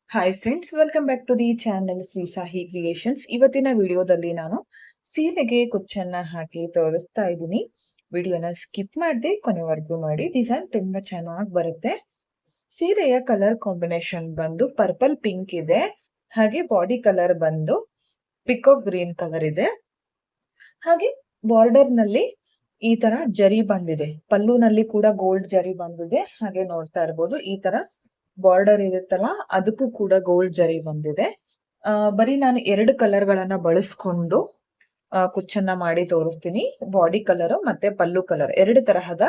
Hi friends, welcome back to the channel Shri Sahi creations. ಇವತ್ತಿನ ವಿಡಿಯೋದಲ್ಲಿ ನಾನು ಸೀರೆಗೆ ಕುಚ್ಚನ್ನ ಹಾಕಿ ತೋರಿಸ್ತಾ ಇದ್ದೀನಿ. ವಿಡಿಯೋನ ಸ್ಕಿಪ್ ಮಾಡದೆ ಕೊನೆವರೆಗೂ ಮಾಡಿ. ಡಿಸೈನ್ ತುಂಬಾ ಚೆನ್ನಾಗಿ ಬರುತ್ತೆ. ಸೀರೆಯ ಕಲರ್ ಕಾಂಬಿನೇಷನ್ ಬಂದು ಪರ್ಪಲ್ ಪಿಂಕ್ ಇದೆ, ಹಾಗೆ ಬಾಡಿ ಕಲರ್ ಬಂದು ಪಿಕಾಕ್ ಗ್ರೀನ್ ಕಲರ್ ಇದೆ. ಹಾಗೆ ಬಾರ್ಡರ್ ನಲ್ಲಿ ಈ ತರ ಜರಿ ಬಂದಿದೆ, ಪಲ್ಲುನಲ್ಲಿ ಕೂಡ ಗೋಲ್ಡ್ ಜರಿ ಬಂದಿದೆ. ಹಾಗೆ ನೋಡ್ತಾ ಇರ್ಬೋದು, ಈ ತರ ಬಾರ್ಡರ್ ಇರುತ್ತಲ್ಲ ಅದಕ್ಕೂ ಕೂಡ ಗೋಲ್ಡ್ ಜರಿ ಬಂದಿದೆ. ಬರೀ ನಾನು 2 ಕಲರ್ ಗಳನ್ನ ಬಳಸ್ಕೊಂಡು ಕುಚ್ಚನ್ನ ಮಾಡಿ ತೋರಿಸ್ತೀನಿ. ಬಾಡಿ ಕಲರ್ ಮತ್ತೆ ಪಲ್ಲು ಕಲರ್ 2 ತರಹದ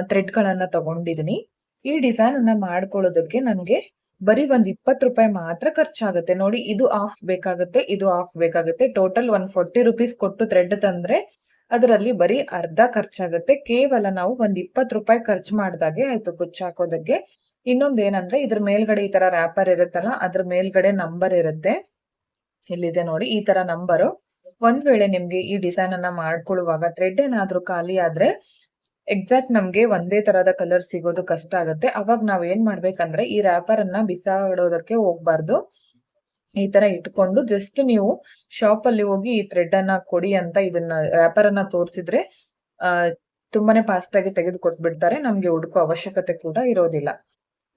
ಥ್ರೆಡ್ ಗಳನ್ನ ತಗೊಂಡಿದೀನಿ. ಈ ಡಿಸೈನ್ ಅನ್ನ ಮಾಡ್ಕೊಳ್ಳೋದಕ್ಕೆ ನನ್ಗೆ ಬರೀ ಒಂದ್ 20 ರೂಪಾಯಿ ಮಾತ್ರ ಖರ್ಚಾಗುತ್ತೆ. ನೋಡಿ, ಇದು ಆಫ್ ಬೇಕಾಗುತ್ತೆ, ಇದು ಆಫ್ ಬೇಕಾಗುತ್ತೆ. ಟೋಟಲ್ 140 ರೂಪೀಸ್ ಕೊಟ್ಟು ಥ್ರೆಡ್ ತಂದ್ರೆ ಅದರಲ್ಲಿ ಬರೀ ಅರ್ಧ ಖರ್ಚಾಗುತ್ತೆ. ಕೇವಲ ನಾವು ಒಂದ್ 20 ರೂಪಾಯಿ ಖರ್ಚು ಮಾಡ್ದಾಗೆ ಆಯ್ತು ಕುಚ್ಚು ಹಾಕೋದಕ್ಕೆ. ಇನ್ನೊಂದ್ ಏನಂದ್ರೆ, ಇದ್ರ ಮೇಲ್ಗಡೆ ಈ ತರ ರ್ಯಾಪರ್ ಇರುತ್ತಲ್ಲ, ಅದ್ರ ಮೇಲ್ಗಡೆ ನಂಬರ್ ಇರುತ್ತೆ. ಇಲ್ಲಿದೆ ನೋಡಿ, ಈ ತರ ನಂಬರು. ಒಂದ್ ವೇಳೆ ನಿಮ್ಗೆ ಈ ಡಿಸೈನ್ ಅನ್ನ ಮಾಡ್ಕೊಳ್ಳುವಾಗ ಥ್ರೆಡ್ ಏನಾದ್ರೂ ಖಾಲಿ ಆದ್ರೆ ಎಕ್ಸಾಕ್ಟ್ ನಮ್ಗೆ ಒಂದೇ ತರದ ಕಲರ್ ಸಿಗೋದು ಕಷ್ಟ ಆಗುತ್ತೆ. ಅವಾಗ ನಾವ್ ಏನ್ ಮಾಡ್ಬೇಕಂದ್ರೆ, ಈ ರ್ಯಾಪರ್ ಅನ್ನ ಬಿಸಾಡೋದಕ್ಕೆ ಹೋಗ್ಬಾರ್ದು. ಈ ತರ ಇಟ್ಕೊಂಡು ಜಸ್ಟ್ ನೀವು ಶಾಪ್ ಅಲ್ಲಿ ಹೋಗಿ ಈ ಥ್ರೆಡ್ ಅನ್ನ ಕೊಡಿ ಅಂತ ಇದನ್ನ ರ್ಯಾಪರ್ ಅನ್ನ ತೋರಿಸಿದ್ರೆ ತುಂಬಾನೇ ಫಾಸ್ಟ್ ಆಗಿ ತೆಗೆದು ಕೊಟ್ಬಿಡ್ತಾರೆ. ನಮ್ಗೆ ಹುಡುಕೋ ಅವಶ್ಯಕತೆ ಕೂಡ ಇರೋದಿಲ್ಲ.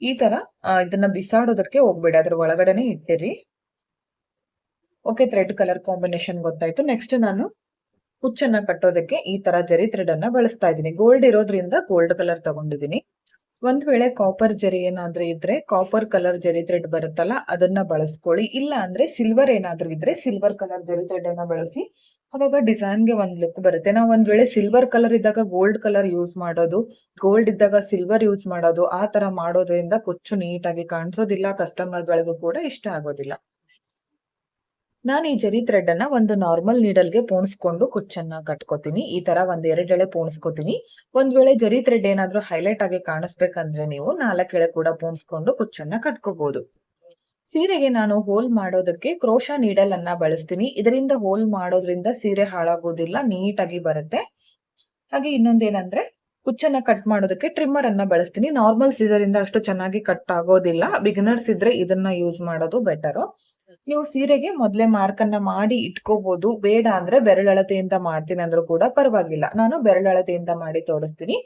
ಈ ತರ ಇದನ್ನ ಬಿಸಾಡೋದಕ್ಕೆ ಹೋಗ್ಬೇಡಿ, ಅದ್ರ ಒಳಗಡೆನೆ ಇಟ್ಟಿರಿ. ಓಕೆ, ಥ್ರೆಡ್ ಕಲರ್ ಕಾಂಬಿನೇಷನ್ ಗೊತ್ತಾಯ್ತು. ನೆಕ್ಸ್ಟ್ ನಾನು ಕುಚ್ಚನ್ನ ಕಟ್ಟೋದಕ್ಕೆ ಈ ತರ ಜರಿ ಥ್ರೆಡ್ ಅನ್ನ ಬಳಸ್ತಾ ಇದ್ದೀನಿ. ಗೋಲ್ಡ್ ಇರೋದ್ರಿಂದ ಗೋಲ್ಡ್ ಕಲರ್ ತಗೊಂಡಿದ್ದೀನಿ. ಒಂದ್ ವೇಳೆ ಕಾಪರ್ ಜರಿ ಏನಾದ್ರೂ ಇದ್ರೆ ಕಾಪರ್ ಕಲರ್ ಜರಿ ಥ್ರೆಡ್ ಬರುತ್ತಲ್ಲ ಅದನ್ನ ಬಳಸ್ಕೊಳ್ಳಿ. ಇಲ್ಲ ಅಂದ್ರೆ ಸಿಲ್ವರ್ ಏನಾದ್ರೂ ಇದ್ರೆ ಸಿಲ್ವರ್ ಕಲರ್ ಜರಿ ಥ್ರೆಡ್ ಅನ್ನ ಬಳಸಿ. ಅವಾಗ ಡಿಸೈನ್ಗೆ ಒಂದ್ ಲುಕ್ ಬರುತ್ತೆ. ನಾವು ಒಂದ್ ವೇಳೆ ಸಿಲ್ವರ್ ಕಲರ್ ಇದ್ದಾಗ ಗೋಲ್ಡ್ ಕಲರ್ ಯೂಸ್ ಮಾಡೋದು, ಗೋಲ್ಡ್ ಇದ್ದಾಗ ಸಿಲ್ವರ್ ಯೂಸ್ ಮಾಡೋದು, ಆ ತರ ಮಾಡೋದ್ರಿಂದ ಕುಚ್ಚು ನೀಟಾಗಿ ಕಾಣಿಸೋದಿಲ್ಲ, ಕಸ್ಟಮರ್ ಗಳಿಗೂ ಕೂಡ ಇಷ್ಟ ಆಗೋದಿಲ್ಲ. ನಾನು ಈ ಜರಿ ಥ್ರೆಡ್ ಅನ್ನ ಒಂದು ನಾರ್ಮಲ್ ನೀಡಲ್ಗೆ ಪೋಣಿಸ್ಕೊಂಡು ಕುಚ್ಚನ್ನ ಕಟ್ಕೋತೀನಿ. ಈ ತರ ಒಂದ್ 2 ಎಳೆ ಪೋಣಿಸ್ಕೋತೀನಿ. ಒಂದ್ ವೇಳೆ ಜರಿ ಥ್ರೆಡ್ ಏನಾದ್ರೂ ಹೈಲೈಟ್ ಆಗಿ ಕಾಣಿಸ್ಬೇಕಂದ್ರೆ ನೀವು 4 ಎಳೆ ಕೂಡ ಪೋಣಿಸ್ಕೊಂಡು ಕುಚ್ಚನ್ನ ಕಟ್ಕೋಬಹುದು. ಸೀರೆಗೆ ನಾನು ಹೋಲ್ ಮಾಡೋದಕ್ಕೆ ಕ್ರೋಶಾ ನೀಡಲ್ ಅನ್ನ ಬಳಸ್ತೀನಿ. ಇದರಿಂದ ಹೋಲ್ ಮಾಡೋದ್ರಿಂದ ಸೀರೆ ಹಾಳಾಗೋದಿಲ್ಲ, ನೀಟಾಗಿ ಬರುತ್ತೆ. ಹಾಗೆ ಇನ್ನೊಂದೇನಂದ್ರೆ, ಕುಚ್ಚನ್ನ ಕಟ್ ಮಾಡೋದಕ್ಕೆ ಟ್ರಿಮ್ಮರ್ ಅನ್ನ ಬಳಸ್ತೀನಿ. ನಾರ್ಮಲ್ ಸೀಸರ್ ಇಂದ ಅಷ್ಟು ಚೆನ್ನಾಗಿ ಕಟ್ ಆಗೋದಿಲ್ಲ. ಬಿಗಿನರ್ಸ್ ಇದ್ರೆ ಇದನ್ನ ಯೂಸ್ ಮಾಡೋದು ಬೆಟರ್. ನೀವು ಸೀರೆಗೆ ಮೊದಲೇ ಮಾರ್ಕ್ ಅನ್ನ ಮಾಡಿ ಇಟ್ಕೋಬಹುದು. ಬೇಡ ಅಂದ್ರೆ ಬೆರಳಳತೆಯಿಂದ ಮಾಡ್ತೀನಿ ಅಂದ್ರೂ ಕೂಡ ಪರವಾಗಿಲ್ಲ. ನಾನು ಬೆರಳಳತೆಯಿಂದ ಮಾಡಿ ತೋರಿಸ್ತೀನಿ.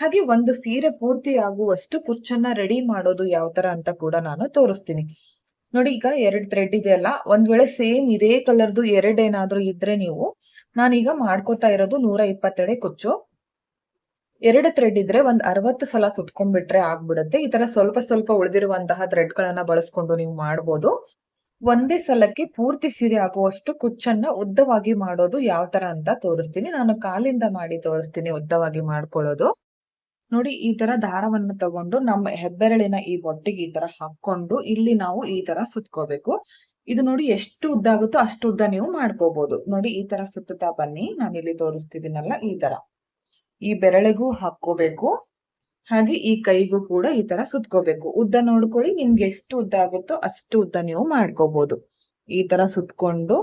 ಹಾಗೆ ಒಂದು ಸೀರೆ ಪೂರ್ತಿ ಆಗುವಷ್ಟು ಕುಚ್ಚನ್ನ ರೆಡಿ ಮಾಡೋದು ಯಾವ ತರ ಅಂತ ಕೂಡ ನಾನು ತೋರಿಸ್ತೀನಿ. ನೋಡಿ, ಈಗ 2 ಥ್ರೆಡ್ ಇದೆಯಲ್ಲ, ಒಂದ್ ವೇಳೆ ಸೇಮ್ ಇದೇ ಕಲರ್ದು 2 ಏನಾದ್ರೂ ಇದ್ರೆ ನೀವು, ನಾನೀಗ ಮಾಡ್ಕೋತಾ ಇರೋದು 120 ಕುಚ್ಚು. 2 ಥ್ರೆಡ್ ಇದ್ರೆ ಒಂದ್ 60 ಸಲ ಸುತ್ಕೊಂಡ್ಬಿಟ್ರೆ ಆಗ್ಬಿಡುತ್ತೆ. ಈ ತರ ಸ್ವಲ್ಪ ಸ್ವಲ್ಪ ಉಳಿದಿರುವಂತಹ ಥ್ರೆಡ್ ಗಳನ್ನ ಬಳಸ್ಕೊಂಡು ನೀವು ಮಾಡ್ಬೋದು. ಒಂದೇ ಸಲಕ್ಕೆ ಪೂರ್ತಿ ಸೀರೆ ಆಗುವಷ್ಟು ಕುಚ್ಚನ್ನ ಉದ್ದವಾಗಿ ಮಾಡೋದು ಯಾವ ತರ ಅಂತ ತೋರಿಸ್ತೀನಿ. ನಾನು ಕಾಲಿಂದ ಮಾಡಿ ತೋರಿಸ್ತೀನಿ ಉದ್ದವಾಗಿ ಮಾಡ್ಕೊಳ್ಳೋದು. ನೋಡಿ, ಈ ತರ ದಾರವನ್ನ ತಗೊಂಡು ನಮ್ಮ ಹೆಬ್ಬೆರಳಿನ ಈ ಬೊಟ್ಟಿಗೆ ಈ ತರ ಹಾಕೊಂಡು ಇಲ್ಲಿ ನಾವು ಈ ತರ ಸುತ್ಕೋಬೇಕು. ಇದು ನೋಡಿ ಎಷ್ಟು ಉದ್ದ ಆಗುತ್ತೋ ಅಷ್ಟು ಉದ್ದ ನೀವು ಮಾಡ್ಕೋಬಹುದು. ನೋಡಿ, ಈ ತರ ಸುತ್ತುತ್ತಾ ಬನ್ನಿ. ನಾನು ಇಲ್ಲಿ ತೋರಿಸ್ತಿದ್ದೀನಲ್ಲ, ಈ ತರ ಈ ಬೆರಳಿಗೂ ಹಾಕೋಬೇಕು. ಹಾಗೆ ಈ ಕೈಗೂ ಕೂಡ ಈ ತರ ಸುತ್ಕೋಬೇಕು. ಉದ್ದ ನೋಡ್ಕೊಳ್ಳಿ, ನಿಮ್ಗೆ ಎಷ್ಟು ಉದ್ದ ಆಗುತ್ತೋ ಅಷ್ಟು ಉದ್ದ ನೀವು ಮಾಡ್ಕೋಬಹುದು. ಈ ತರ ಸುತ್ಕೊಂಡು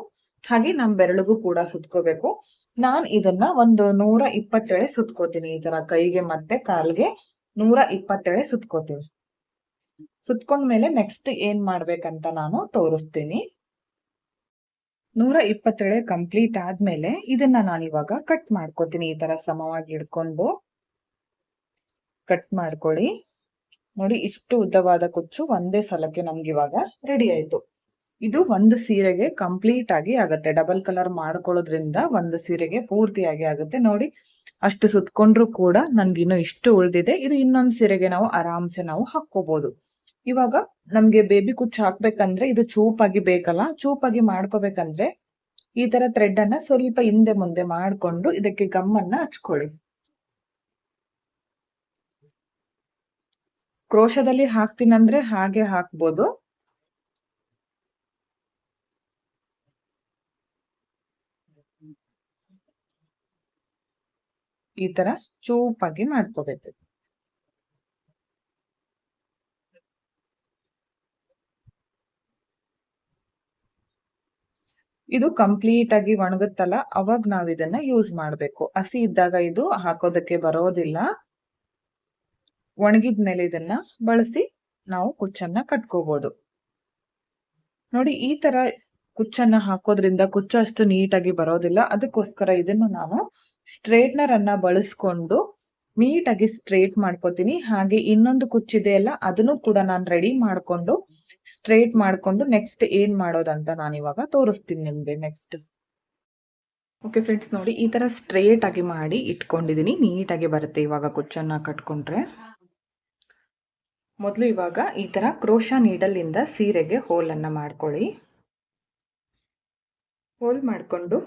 ಹಾಗೆ ನಮ್ ಬೆರಳಿಗೂ ಕೂಡ ಸುತ್ಕೋಬೇಕು. ನಾನ್ ಇದನ್ನ ಒಂದು 120 ಎಳೆ ಸುತ್ಕೋತೀನಿ. ಈ ತರ ಕೈಗೆ ಮತ್ತೆ ಕಾಲ್ಗೆ 120 ಎಳೆ ಸುತ್ಕೋತೀನಿ. ಸುತ್ಕೊಂಡ್ಮೇಲೆ ನೆಕ್ಸ್ಟ್ ಏನ್ ಮಾಡ್ಬೇಕಂತ ನಾನು ತೋರಿಸ್ತೀನಿ. 120 ಎಳೆ ಕಂಪ್ಲೀಟ್ ಆದ್ಮೇಲೆ ಇದನ್ನ ನಾನಿವಾಗ ಕಟ್ ಮಾಡ್ಕೋತೀನಿ. ಈ ತರ ಸಮವಾಗಿ ಇಡ್ಕೊಂಡು ಕಟ್ ಮಾಡ್ಕೊಳ್ಳಿ. ನೋಡಿ, ಇಷ್ಟು ಉದ್ದವಾದ ಕುಚ್ಚು ಒಂದೇ ಸಲಕ್ಕೆ ನಮ್ಗಿವಾಗ ರೆಡಿ ಆಯ್ತು. ಇದು ಒಂದು ಸೀರೆಗೆ ಕಂಪ್ಲೀಟ್ ಆಗಿ ಆಗುತ್ತೆ. ಡಬಲ್ ಕಲರ್ ಮಾಡ್ಕೊಳ್ಳೋದ್ರಿಂದ ಒಂದು ಸೀರೆಗೆ ಪೂರ್ತಿಯಾಗಿ ಆಗುತ್ತೆ. ನೋಡಿ, ಅಷ್ಟು ಸುತ್ಕೊಂಡ್ರು ಕೂಡ ನನ್ಗಿನ್ನು ಇಷ್ಟು ಉಳ್ದಿದೆ. ಇದು ಇನ್ನೊಂದು ಸೀರೆಗೆ ನಾವು ಆರಾಮ್ಸೆ ನಾವು ಹಾಕೋಬಹುದು. ಇವಾಗ ನಮ್ಗೆ ಬೇಬಿ ಕುಚ್ಚು ಹಾಕ್ಬೇಕಂದ್ರೆ ಇದು ಚೂಪಾಗಿ ಬೇಕಲ್ಲ, ಚೂಪಾಗಿ ಮಾಡ್ಕೋಬೇಕಂದ್ರೆ ಈ ತರ ಥ್ರೆಡ್ ಅನ್ನ ಸ್ವಲ್ಪ ಹಿಂದೆ ಮುಂದೆ ಮಾಡ್ಕೊಂಡು ಇದಕ್ಕೆ ಗಮ್ಮನ್ನ ಹಚ್ಕೊಳ್ಳಿ. ಕ್ರೋಶದಲ್ಲಿ ಹಾಕ್ತೀನಂದ್ರೆ ಹಾಗೆ ಹಾಕ್ಬೋದು. ಈ ತರ ಚೂಪಾಗಿ ಮಾಡ್ಕೋಬೇಕು. ಇದು ಕಂಪ್ಲೀಟ್ ಆಗಿ ಒಣಗುತ್ತಲ್ಲ, ಅವಾಗ ನಾವ್ ಇದನ್ನ ಯೂಸ್ ಮಾಡ್ಬೇಕು. ಹಸಿ ಇದ್ದಾಗ ಇದು ಹಾಕೋದಕ್ಕೆ ಬರೋದಿಲ್ಲ. ಒಣಗಿದ್ಮೇಲೆ ಇದನ್ನ ಬಳಸಿ ನಾವು ಕುಚ್ಚನ್ನ ಕಟ್ಕೋಬಹುದು. ನೋಡಿ ಈ ತರ ಕುಚ್ಚನ್ನ ಹಾಕೋದ್ರಿಂದ ಕುಚ್ಚು ಅಷ್ಟು ನೀಟಾಗಿ ಬರೋದಿಲ್ಲ. ಅದಕ್ಕೋಸ್ಕರ ಇದನ್ನು ನಾನು ಸ್ಟ್ರೇಟ್ನರ್ ಅನ್ನ ಬಳಸ್ಕೊಂಡು ನೀಟಾಗಿ ಸ್ಟ್ರೇಟ್ ಮಾಡ್ಕೋತೀನಿ. ಹಾಗೆ ಇನ್ನೊಂದು ಕುಚ್ಚಿದೆ ಅಲ್ಲ, ಅದನ್ನು ಕೂಡ ನಾನು ರೆಡಿ ಮಾಡ್ಕೊಂಡು ಸ್ಟ್ರೇಟ್ ಮಾಡ್ಕೊಂಡು ನೆಕ್ಸ್ಟ್ ಏನ್ ಮಾಡೋದಂತ ನಾನು ಇವಾಗ ತೋರಿಸ್ತೀನಿ ನಿಮ್ಗೆ ನೆಕ್ಸ್ಟ್. ಓಕೆ ಫ್ರೆಂಡ್ಸ್, ನೋಡಿ ಈ ತರ ಸ್ಟ್ರೇಟ್ ಆಗಿ ಮಾಡಿ ಇಟ್ಕೊಂಡಿದೀನಿ. ನೀಟಾಗಿ ಬರುತ್ತೆ ಇವಾಗ ಕುಚ್ಚನ್ನ ಕಟ್ಕೊಂಡ್ರೆ. ಮೊದಲು ಇವಾಗ ಈ ತರ ಕ್ರೋಶಾ ನೀಡಲ್ ಇಂದ ಸೀರೆಗೆ ಹೋಲ್ ಅನ್ನ ಮಾಡ್ಕೊಳ್ಳಿ. ಹೋಲ್ ಮಾಡ್ಕೊಂಡು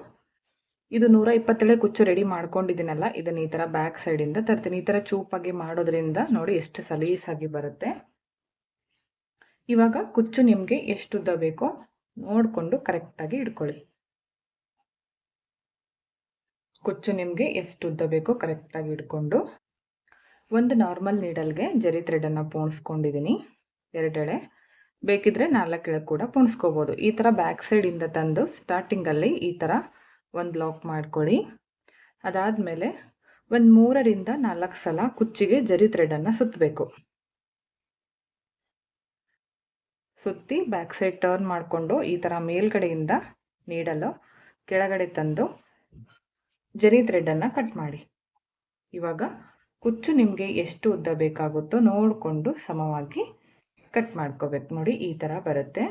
ಇದು 127 ಕುಚ್ಚು ರೆಡಿ ಮಾಡ್ಕೊಂಡಿದ್ದೀನಲ್ಲ, ಇದನ್ನ ಈ ತರ ಬ್ಯಾಕ್ ಸೈಡ್ ಇಂದ ತರ್ತೀನಿ. ಈ ತರ ಚೂಪಾಗಿ ಮಾಡೋದ್ರಿಂದ ನೋಡಿ ಎಷ್ಟು ಸಲೀಸಾಗಿ ಬರುತ್ತೆ. ಇವಾಗ ಕುಚ್ಚು ನಿಮ್ಗೆ ಎಷ್ಟು ಉದ್ದ ಬೇಕೋ ನೋಡ್ಕೊಂಡು ಕರೆಕ್ಟ್ ಆಗಿ ಇಟ್ಕೊಳ್ಳಿ. ಕುಚ್ಚು ನಿಮ್ಗೆ ಎಷ್ಟು ಉದ್ದ ಬೇಕೋ ಕರೆಕ್ಟ್ ಆಗಿ ಇಟ್ಕೊಂಡು ಒಂದು ನಾರ್ಮಲ್ ನೀಡಲ್ಗೆ ಜರಿ ಥ್ರೆಡ್ ಅನ್ನ ಪೋಣಿಸ್ಕೊಂಡಿದ್ದೀನಿ. 2 ಎಳೆ ಬೇಕಿದ್ರೆ 4 ಎಳೆ ಕೂಡ ಪೋಣಿಸ್ಕೋಬಹುದು. ಈ ತರ ಬ್ಯಾಕ್ ಸೈಡ್ ಇಂದ ತಂದು ಸ್ಟಾರ್ಟಿಂಗ್ ಅಲ್ಲಿ ಈ ತರ ಒಂದು ಲಾಕ್ ಮಾಡ್ಕೊಳ್ಳಿ. ಅದಾದ್ಮೇಲೆ ಒಂದು 3 ರಿಂದ 4 ಸಲ ಕುಚ್ಚಿಗೆ ಜರಿ ಥ್ರೆಡ್ ಅನ್ನ ಸುತ್ತಬೇಕು. ಸುತ್ತಿ ಬ್ಯಾಕ್ ಸೈಡ್ ಟರ್ನ್ ಮಾಡಿಕೊಂಡು ಈ ತರ ಮೇಲ್ಗಡೆಯಿಂದ ನೀಡಲು ಕೆಳಗಡೆ ತಂದು ಜರಿ ಥ್ರೆಡ್ ಅನ್ನ ಕಟ್ ಮಾಡಿ. ಇವಾಗ ಕುಚ್ಚು ನಿಮಗೆ ಎಷ್ಟು ಉದ್ದ ಬೇಕಾಗುತ್ತೋ ನೋಡಿಕೊಂಡು ಸಮವಾಗಿ ಕಟ್ ಮಾಡ್ಕೋಬೇಕು. ನೋಡಿ ಈ ತರ ಬರುತ್ತೆ.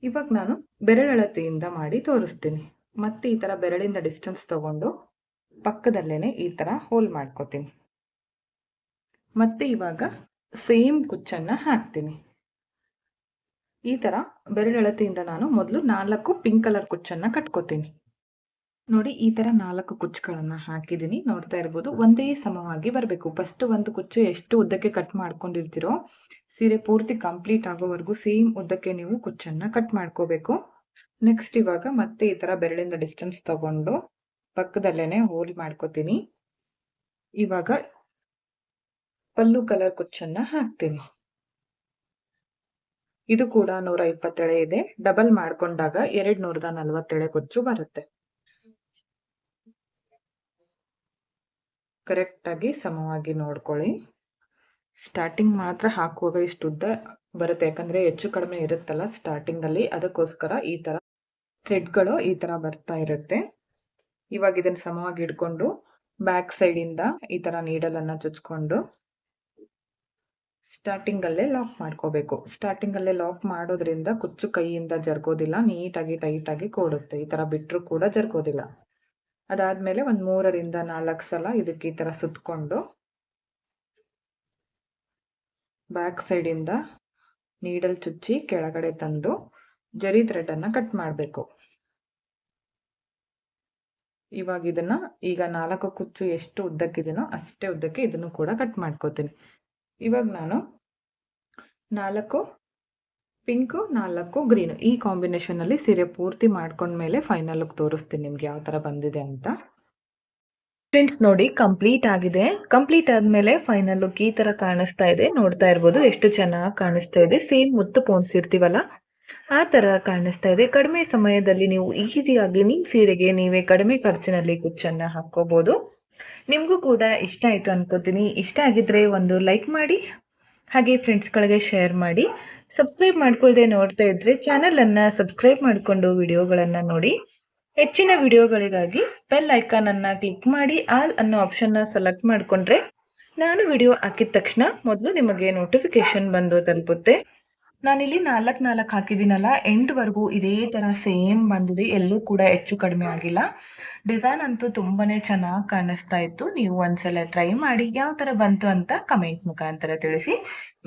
ಇವಾಗ ನಾನು ಬೆರಳಳತೆಯಿಂದ ಮಾಡಿ ತೋರಿಸ್ತೀನಿ. ಮತ್ತೆ ಈ ತರ ಬೆರಳಿಂದ ಡಿಸ್ಟೆನ್ಸ್ ತಗೊಂಡು ಪಕ್ಕದಲ್ಲೇನೆ ಈ ತರ ಹೋಲ್ ಮಾಡ್ಕೋತೀನಿ. ಮತ್ತೆ ಇವಾಗ ಸೇಮ್ ಕುಚ್ಚನ್ನ ಹಾಕ್ತೀನಿ. ಈ ತರ ಬೆರಳಳತೆಯಿಂದ ನಾನು ಮೊದಲು 4 ಪಿಂಕ್ ಕಲರ್ ಕುಚ್ಚನ್ನ ಕಟ್ಕೋತೀನಿ. ನೋಡಿ ಈ ತರ 4 ಕುಚ್ಚುಗಳನ್ನ ಹಾಕಿದ್ದೀನಿ. ನೋಡ್ತಾ ಇರ್ಬೋದು ಒಂದೇ ಸಮವಾಗಿ ಬರಬೇಕು. ಫಸ್ಟ್ ಒಂದು ಕುಚ್ಚು ಎಷ್ಟು ಉದ್ದಕ್ಕೆ ಕಟ್ ಮಾಡ್ಕೊಂಡಿರ್ತೀರೋ ಸೀರೆ ಪೂರ್ತಿ ಕಂಪ್ಲೀಟ್ ಆಗೋವರೆಗೂ ಸೇಮ್ ಉದ್ದಕ್ಕೆ ನೀವು ಕುಚ್ಚನ್ನ ಕಟ್ ಮಾಡ್ಕೋಬೇಕು. ನೆಕ್ಸ್ಟ್ ಇವಾಗ ಮತ್ತೆ ಈ ತರ ಬೆರಳಿಂದ ಡಿಸ್ಟೆನ್ಸ್ ತಗೊಂಡು ಪಕ್ಕದಲ್ಲೇನೆ ಹೋಲ್ ಮಾಡ್ಕೋತೀನಿ. ಇವಾಗ ಪಲ್ಲು ಕಲರ್ ಕುಚ್ಚನ್ನ ಹಾಕ್ತೀನಿ. ಇದು ಕೂಡ 120 ಎಳೆ ಇದೆ. ಡಬಲ್ ಮಾಡ್ಕೊಂಡಾಗ 240 ಎಳೆ ಕುಚ್ಚು ಬರುತ್ತೆ. ಕರೆಕ್ಟ್ ಆಗಿ ಸಮವಾಗಿ ನೋಡ್ಕೊಳ್ಳಿ. ಸ್ಟಾರ್ಟಿಂಗ್ ಮಾತ್ರ ಹಾಕುವಾಗ ಇಷ್ಟು ಉದ್ದ ಬರುತ್ತೆ, ಯಾಕಂದ್ರೆ ಹೆಚ್ಚು ಕಡಿಮೆ ಇರುತ್ತಲ್ಲ ಸ್ಟಾರ್ಟಿಂಗ್ ಅಲ್ಲಿ, ಅದಕ್ಕೋಸ್ಕರ ಈ ತರ ಥ್ರೆಡ್ಗಳು ಈ ತರ ಬರ್ತಾ ಇರುತ್ತೆ. ಇವಾಗ ಇದನ್ನ ಸಮವಾಗಿ ಇಟ್ಕೊಂಡು ಬ್ಯಾಕ್ ಸೈಡ್ ಇಂದ ಈ ತರ ನೀಡಲ್ ಅನ್ನ ಚುಚ್ಕೊಂಡು ಸ್ಟಾರ್ಟಿಂಗ್ ಅಲ್ಲೇ ಲಾಕ್ ಮಾಡ್ಕೋಬೇಕು. ಸ್ಟಾರ್ಟಿಂಗ್ ಅಲ್ಲೇ ಲಾಕ್ ಮಾಡೋದ್ರಿಂದ ಕುಚ್ಚು ಕೈಯಿಂದ ಜರ್ಗೋದಿಲ್ಲ, ನೀಟಾಗಿ ಟೈಟ್ ಆಗಿ ಕೂಡುತ್ತೆ. ಈ ತರ ಬಿಟ್ರು ಕೂಡ ಜರ್ಗೋದಿಲ್ಲ. ಅದಾದ್ಮೇಲೆ ಒಂದು 3 ರಿಂದ 4 ಸಲ ಇದಕ್ಕೆ ಈ ತರ ಸುತ್ತಕೊಂಡು ಬ್ಯಾಕ್ ಸೈಡ್ ಇಂದ ನೀಡಲ್ ಚುಚ್ಚಿ ಕೆಳಗಡೆ ತಂದು ಜರಿ ಥ್ರೆಡ್ ಅನ್ನ ಕಟ್ ಮಾಡಬೇಕು. ಇವಾಗ ಇದನ್ನ ಈಗ 4 ಕುಚ್ಚು ಎಷ್ಟು ಉದ್ದಕ್ಕಿದೆನೋ ಅಷ್ಟೇ ಉದ್ದಕ್ಕೆ ಇದನ್ನು ಕೂಡ ಕಟ್ ಮಾಡ್ಕೋತೀನಿ. ಇವಾಗ ನಾನು 4 ಪಿಂಕ್ 4 ಗ್ರೀನ್ ಈ ಕಾಂಬಿನೇಷನ್ ಅಲ್ಲಿ ಸೀರೆ ಪೂರ್ತಿ ಮಾಡ್ಕೊಂಡ್ಮೇಲೆ ಫೈನಲ್ ಲುಕ್ ತೋರಿಸ್ತೀನಿ ನಿಮ್ಗೆ ಯಾವ ತರ ಬಂದಿದೆ ಅಂತ. ಫ್ರೆಂಡ್ಸ್ ನೋಡಿ ಕಂಪ್ಲೀಟ್ ಆಗಿದೆ. ಕಂಪ್ಲೀಟ್ ಆದ್ಮೇಲೆ ಫೈನಲ್ ಲುಕ್ ಈ ತರ ಕಾಣಿಸ್ತಾ ಇದೆ. ನೋಡ್ತಾ ಇರ್ಬೋದು ಎಷ್ಟು ಚೆನ್ನಾಗಿ ಕಾಣಿಸ್ತಾ ಇದೆ. ಸೇಮ್ ಮುತ್ತು ಪೋಣಿಸಿರ್ತೀವಲ್ಲ ಆ ತರ ಕಾಣಿಸ್ತಾ ಇದೆ. ಕಡಿಮೆ ಸಮಯದಲ್ಲಿ ನೀವು ಈಸಿಯಾಗಿ ನಿಮ್ಮ ಸೀರೆಗೆ ನೀವೇ ಕಡಿಮೆ ಖರ್ಚಿನಲ್ಲಿ ಕುಚ್ಚನ್ನ ಹಾಕೋಬಹುದು. ನಿಮಗೂ ಕೂಡ ಇಷ್ಟ ಆಯ್ತು ಅನ್ಕೋತೀನಿ. ಇಷ್ಟ ಆಗಿದ್ರೆ ಒಂದು ಲೈಕ್ ಮಾಡಿ, ಹಾಗೆ ಫ್ರೆಂಡ್ಸ್ಗಳಿಗೆ ಶೇರ್ ಮಾಡಿ. ಸಬ್ಸ್ಕ್ರೈಬ್ ಮಾಡ್ಕೊಳ್ಳದೆ ನೋಡ್ತಾ ಇದ್ರೆ ಚಾನೆಲ್ ಅನ್ನ ಸಬ್ಸ್ಕ್ರೈಬ್ ಮಾಡಿಕೊಂಡು ವಿಡಿಯೋಗಳನ್ನ ನೋಡಿ. ಹೆಚ್ಚಿನ ವಿಡಿಯೋಗಳಿಗಾಗಿ ಬೆಲ್ ಐಕಾನ್ ಅನ್ನ ಕ್ಲಿಕ್ ಮಾಡಿ ಆಲ್ ಅನ್ನೋ ಆಪ್ಷನ್ ಸೆಲೆಕ್ಟ್ ಮಾಡ್ಕೊಂಡ್ರೆ ನಾನು ವಿಡಿಯೋ ಹಾಕಿದ ತಕ್ಷಣ ಮೊದಲು ನಿಮಗೆ ನೋಟಿಫಿಕೇಶನ್ ಬಂದು ತಲುಪುತ್ತೆ. ನಾನಿಲ್ಲಿ 4 ಹಾಕಿದ್ದೀನಲ್ಲ, ಎಂಡ್ವರೆಗೂ ಇದೇ ತರ ಸೇಮ್ ಬಂದಿದೆ. ಎಲ್ಲೂ ಕೂಡ ಹೆಚ್ಚು ಕಡಿಮೆ ಆಗಿಲ್ಲ. ಡಿಸೈನ್ ಅಂತೂ ತುಂಬಾನೇ ಚೆನ್ನಾಗಿ ಕಾಣಿಸ್ತಾ ಇತ್ತು. ನೀವು ಒಂದ್ಸಲ ಟ್ರೈ ಮಾಡಿ ಯಾವ ತರ ಬಂತು ಅಂತ ಕಮೆಂಟ್ ಮುಖಾಂತರ ತಿಳಿಸಿ.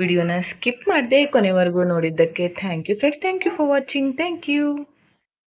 ವಿಡಿಯೋನ ಸ್ಕಿಪ್ ಮಾಡದೆ ಕೊನೆವರೆಗೂ ನೋಡಿದ್ದಕ್ಕೆ thank you friends. Thank you for watching. Thank you.